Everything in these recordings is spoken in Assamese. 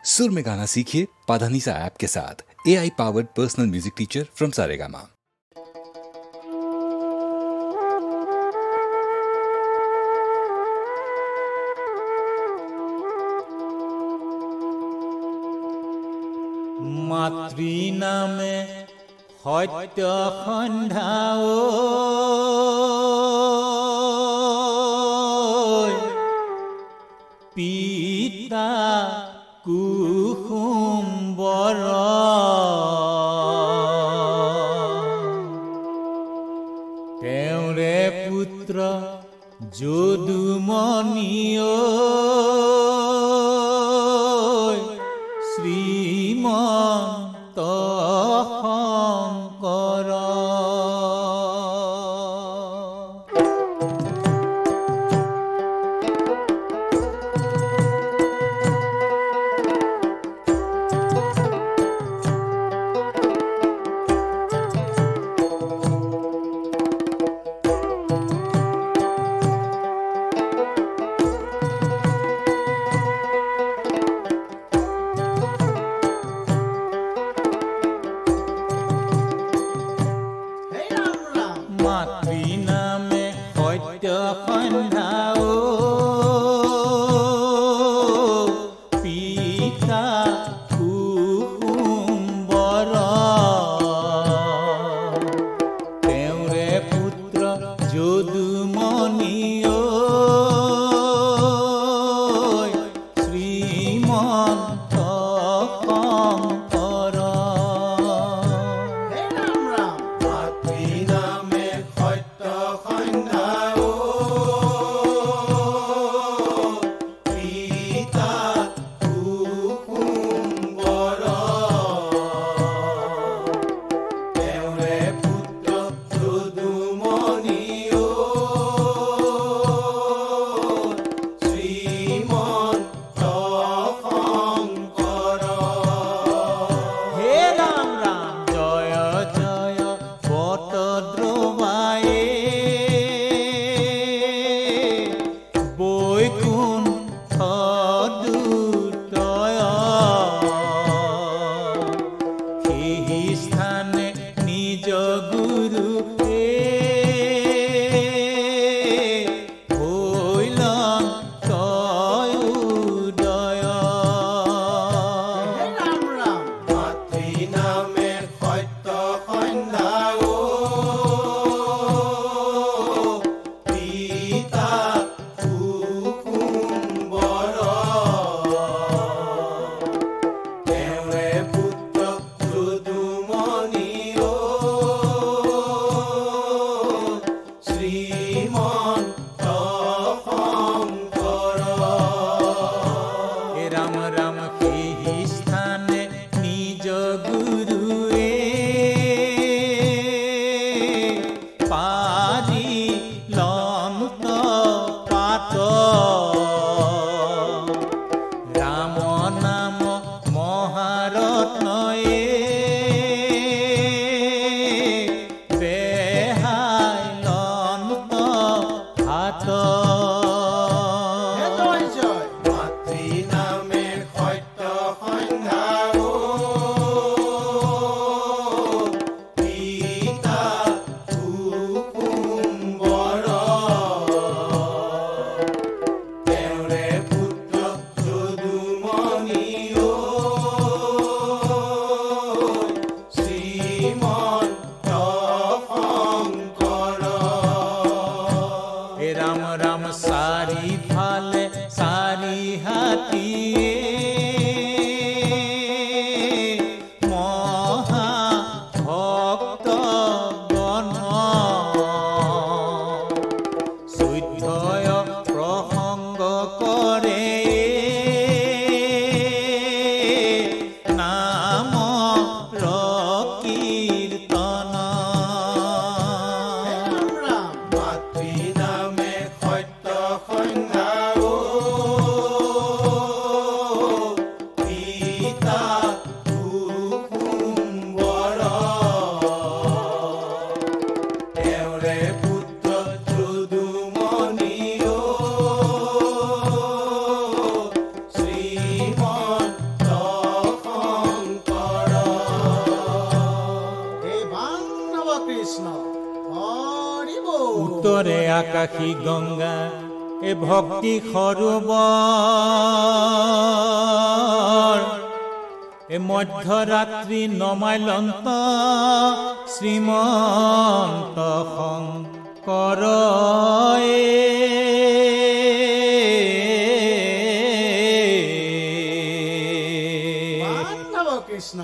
सुर में गाना सीखिए पाधानीसा ऐप के साथ। AI powered personal music teacher from Saregama. মাতৃ নামে সত্য সন্ধ্যাও পিতা কুসুম্বৰ তেওঁৰে পুত্ৰ যদুমণিও শ্ৰীমন্ত শংকৰ উত্তৰে আকাশী গঙ্গা এ ভক্তি সৰোবৰ এ মধ্যৰাত্ৰি নমাইলন্ত শ্ৰীমন্ত শংকৰ কৃষ্ণ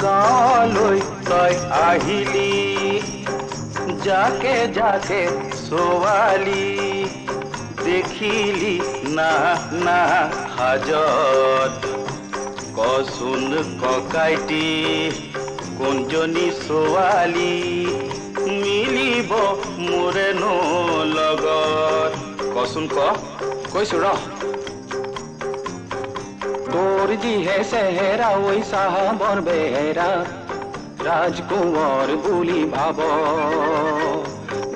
গাঁৱলৈ তই আহিলি যাকে যাকে ছোৱালী দেখিলি না না হাজত কচোন ককাইটি কোনজনী ছোৱালী মিলিব মোৰেনো লগত কচোন কৈছো ৰ তোর জিহে চেহেরা ওই সাহাবর বেহেরা রাজকুমার বুলি ভাব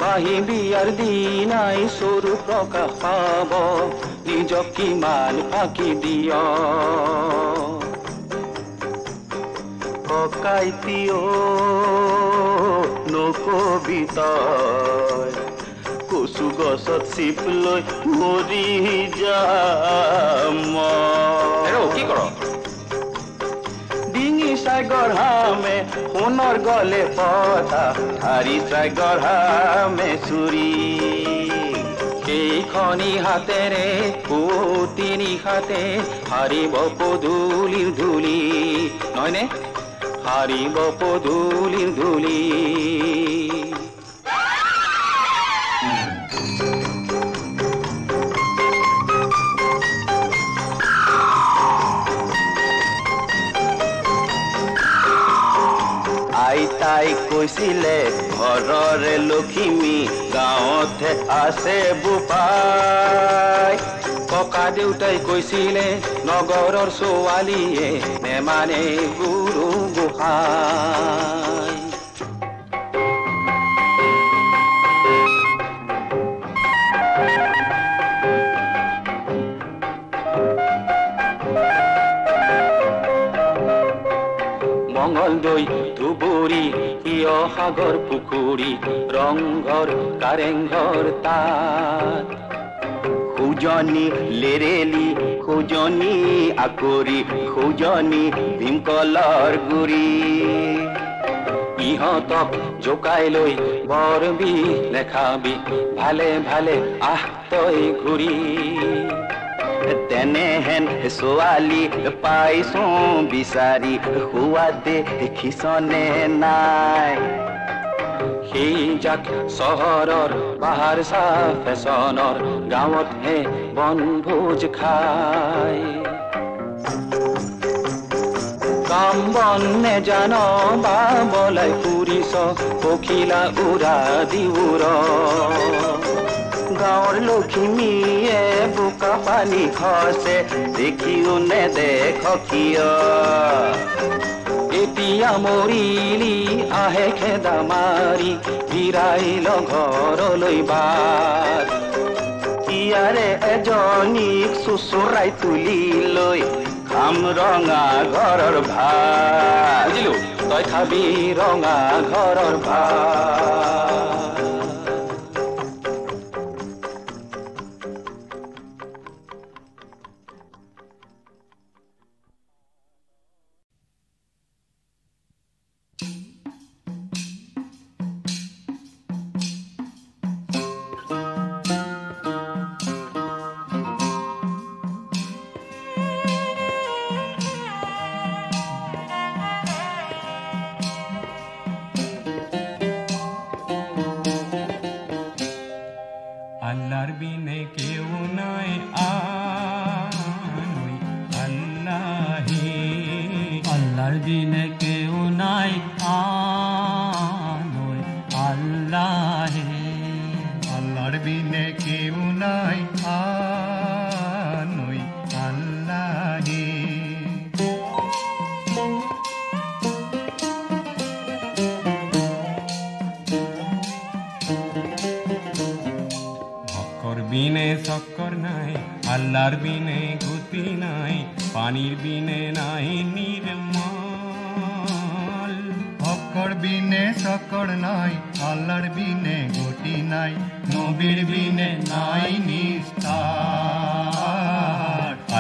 বাহি বিয়ার দিনাই সরু প্রকাশ পাব নিজক কিমান ফাঁকি দিয় ককাইতিও নকবি তই কচু গছত চিপ লৈ মৰি যাম কি কৰ ডিঙি চাই গঢ়ামে সোণৰ গলে পতা ধাৰি চাই গঢ়ামে চুৰি সেইখনি হাতেৰে পুতিনি হাতে হাৰিব পদূলিৰ ধূলি নহয়নে হাৰিব পদূলিৰ ধূলি আইতাই কৈছিলে ঘৰৰে লখিমী গাঁৱতে আছে বোপাই ককা দেউতাই কৈছিলে নগৰৰ ছোৱালীয়ে নেমানে গুৰু গোহাঁই মঙ্গলদৈ ধুবুৰী সাগৰ পুখুৰী ৰংঘৰ কাৰেংঘৰ তাত খুজনি লেৰেলি খুজনি আকৰি খুজনি ভীমকলৰ গুৰি ইহঁতক জোকাই লৈ বৰবি লেখাবি ভালে ভালে আহ তই ঘূৰি তেনেহেন ছোৱালী পাইছো বিচাৰি শুৱা দেখিছনে নাই সেই যাক চহৰৰ বাহাৰ চাহ ফেশ্বনৰ গাঁৱতহে বনভোজ খায় কাম বন নেজান বাবলাই ফুৰিছ পখিলা উৰা দিউৰ গাঁৱৰ লখিমীয়ে বোকা পানী খচে দেখিও নেদেখ কিয় এতিয়া মৰিলি আহে খেদা মাৰি বিৰাইল ঘৰলৈ বাট ইয়াৰে এজনীক চুচুৰাই তুলি লৈ খাম ৰঙা ঘৰৰ ভাত বুজিলো তই খাবি ৰঙা ঘৰৰ ভাত বিনে চক্কর নাই আল্লাহর বিনে গতি নাই পানির বিনে নাই নির্মল ভক্কর বিনে চক্কর নাই আল্লাহর বিনে গতি নাই নবীর বিনে নাই নিষ্ঠা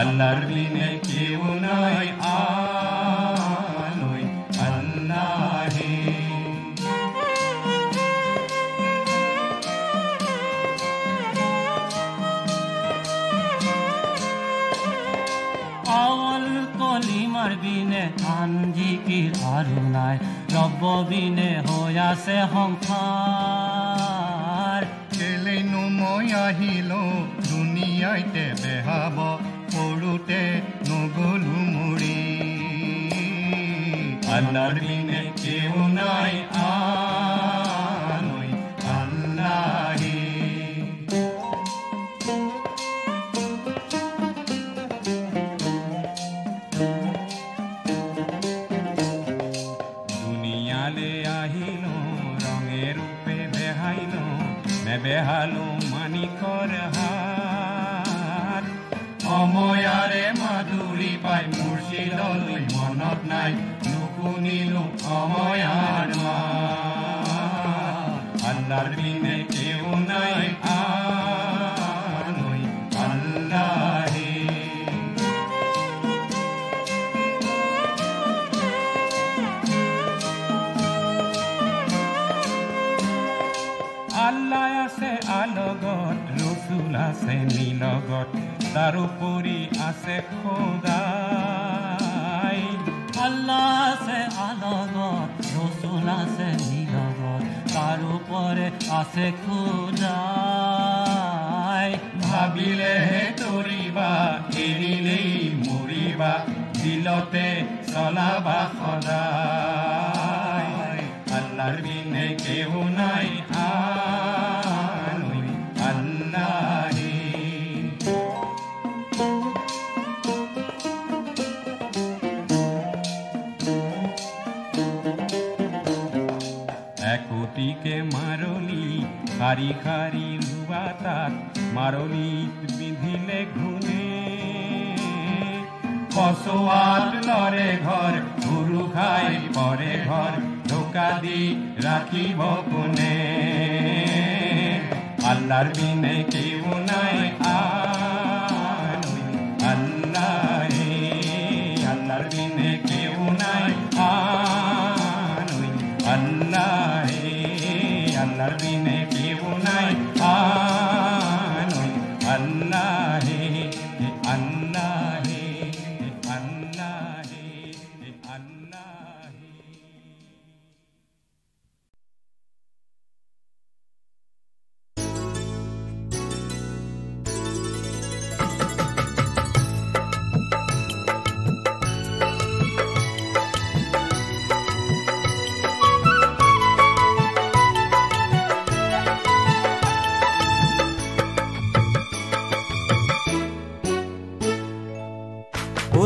আল্লাহর বিনে কেউ নাই আলোয় আল্লাহে আওয়াল কলিমার বিনে আঞ্জিকির আৰু নাই ৰব্ব বিনে হৈ আছে সংসাৰ কেলেনো মই আহিলো দুনিয়াইতে বেহাব সৰুতে নগলো মুৰি আল্লাহৰ বিনে কেউ নাই আলোয় আল্লাহে বেহালো মানিকৰ হাত অময়াৰে মাধুৰী পাই মুৰ্শিদলৈ মনত নাই নুশুনিলো অময়াৰ মাত আল্লাহৰ বিনে কেউ নাই আলোয় আল্লাহে আল্লাহ আছে আলগত ৰসুল আছে নিলগত তাৰোপৰি আছে খোদাই আল্লাহ আছে আলগত ৰসুল আছে নিলগত তাৰোপৰে আছে খোদাই ভাবিলেহে তৰিবা এৰিলেই মৰিবা দিলতে চলাবা সদায় আল্লাহৰ বিনে কেউ নাই আলোয় আল্লাহে একটিকে মারলি খারি খারি রুবা তাক মারলি বিধিলে ঘুনে কসোয়াত লরে ঘর গুরু খাই পরে ঘর ধোকা দি রাখিব কোনে আল্লাহর বিনে কেউ নাই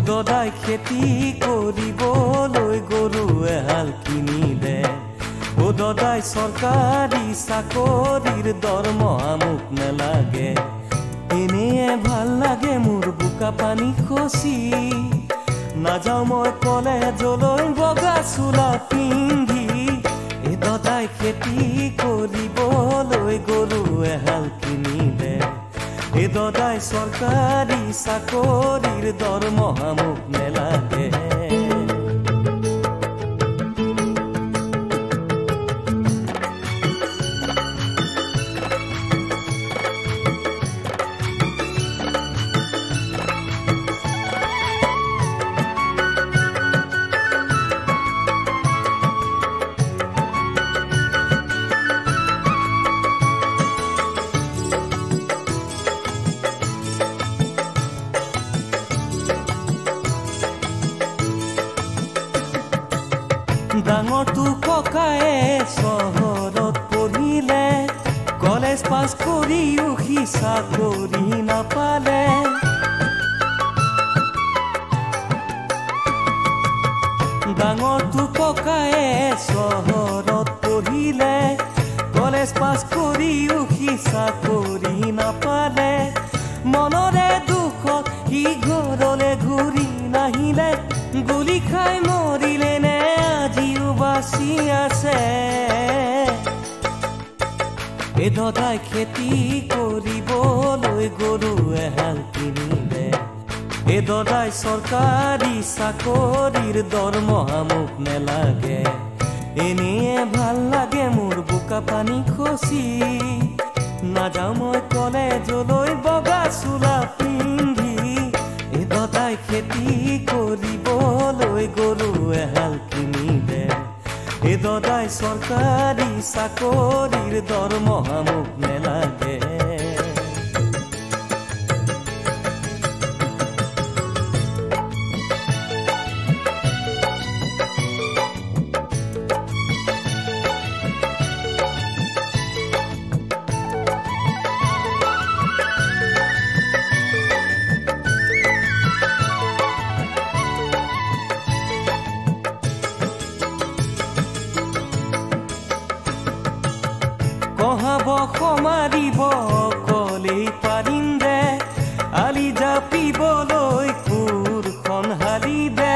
দদাই খেতি কৰিবলৈ গৰু এহাল কিনিলে ও দদাই চৰকাৰী চাকৰিৰ দৰমহা মোক নেলাগে এনেয়ে ভাল লাগে মোৰ বোকা পানী খচি নাযাওঁ মই কলেজলৈ বগা চোলা পিন্ধি এ দদাই খেতি কৰিবলৈ গৰু এহাল কিনিলে এ দদাই চৰকাৰী চাকৰিৰ দৰমহা মোক নেলাগে ডাঙৰটো ককায়ে চহৰত পঢ়িলে কলেজ পাছ কৰিও সি চাকৰি নাপালে ডাঙৰটো ককায়ে চহৰত পঢ়িলে কলেজ পাছ কৰিও সি চাকৰি নাপালে মনৰে দুখত সি ঘৰলৈ ঘূৰি নাহিলে গুলি খাই মৰিলে নে আজিও বাচি আছে এ দদাই খেতি কৰিবলৈ গৰু এহাল কিনিলে এ দদাই চৰকাৰী চাকৰিৰ দৰমহা মোক নেলাগে এনেয়ে ভাল লাগে মোৰ বোকা পানী খচি নাযাওঁ মই কলেজলৈ বগা চোলা পিন্ধি এ দদাই খেতি কৰিবলৈ গৰু এহাল কিনিলে এ দদাই চৰকাৰী চাকৰিৰ দৰমহা মোক নেলাগে কহাব সমাৰিব কলেই পাৰিম দে আলি জাপিবলৈ কোৰখন হালি দে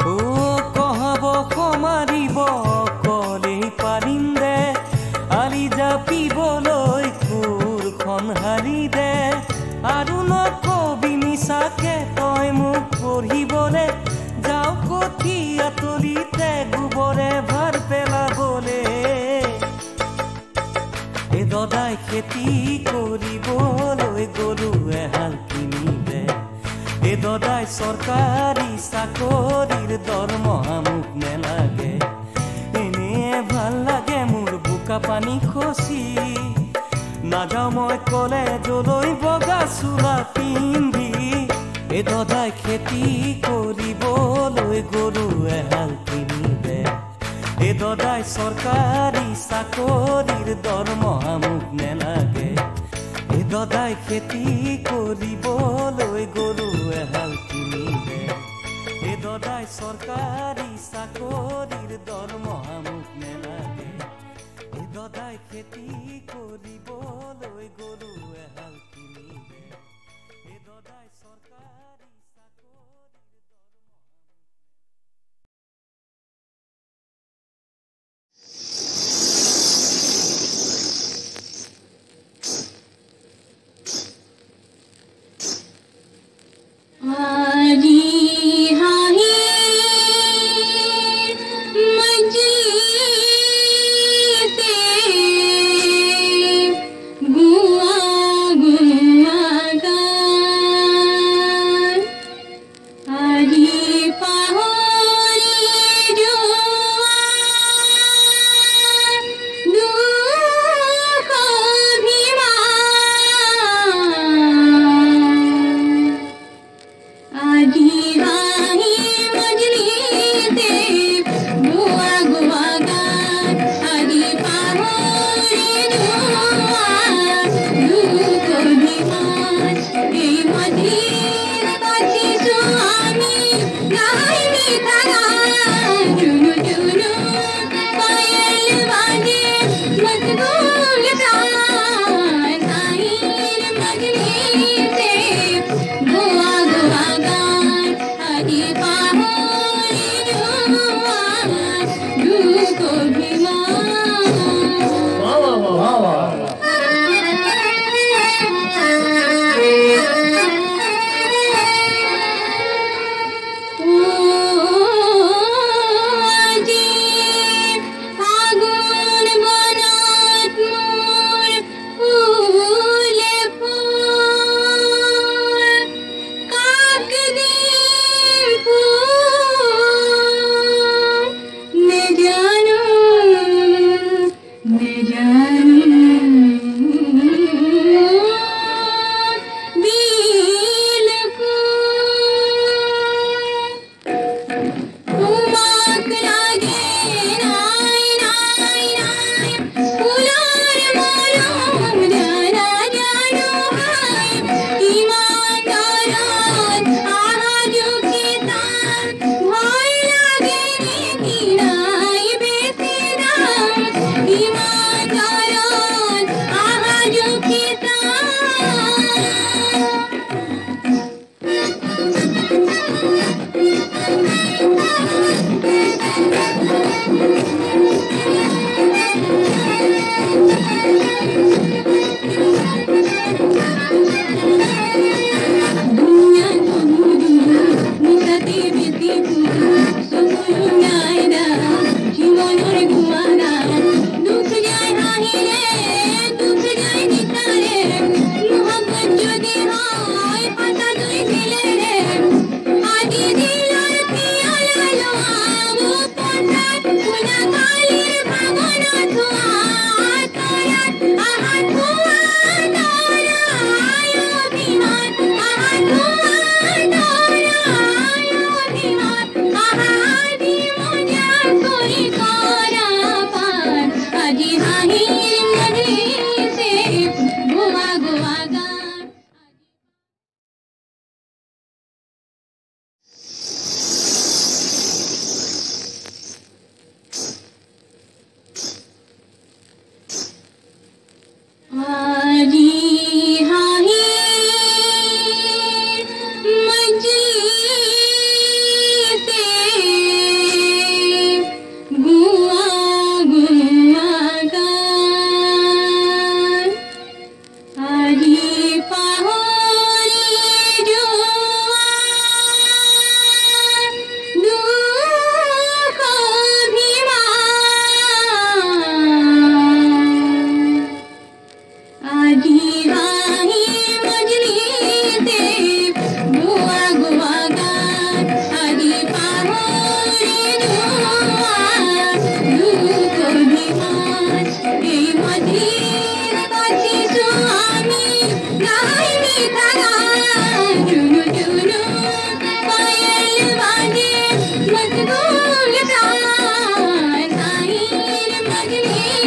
ও কহাব সমাৰিব কলেই পাৰিম দে আলি জাপিবলৈ কোৰখন হালি দে আৰু নকবি মিছাকে তই মোক পঢ়িবলৈ যাওঁ কঠীয়া তলিতে গোবৰে ভাৰ পেলাবলে এ দদাই খেতি কৰিবলৈ গৰু এহাল কিনিলে এ দদাই চৰকাৰী চাকৰিৰ দৰমহা মোক নেলাগে এনেয়ে ভাল লাগে মোৰ বোকা পানী খচি নাযাওঁ মই কলেজলৈ বগা চোলা পিন্ধি এ দদাই খেতি কৰিবলৈ গৰু এহাল কিনিলে এ দদাই চৰকাৰী চাকৰিৰ দৰমহা মোক নেলাগে এ দদাই খেতি কৰিবলৈ গৰু এহাল কিনিলে এ দদাই চৰকাৰী চাকৰিৰ দৰমহা মোক নেলাগে এ দদাই খেতি কৰিবলৈ গৰু এহাল কিনিলে এ দদাই চৰকাৰী मजबूर था नहीं मजबूर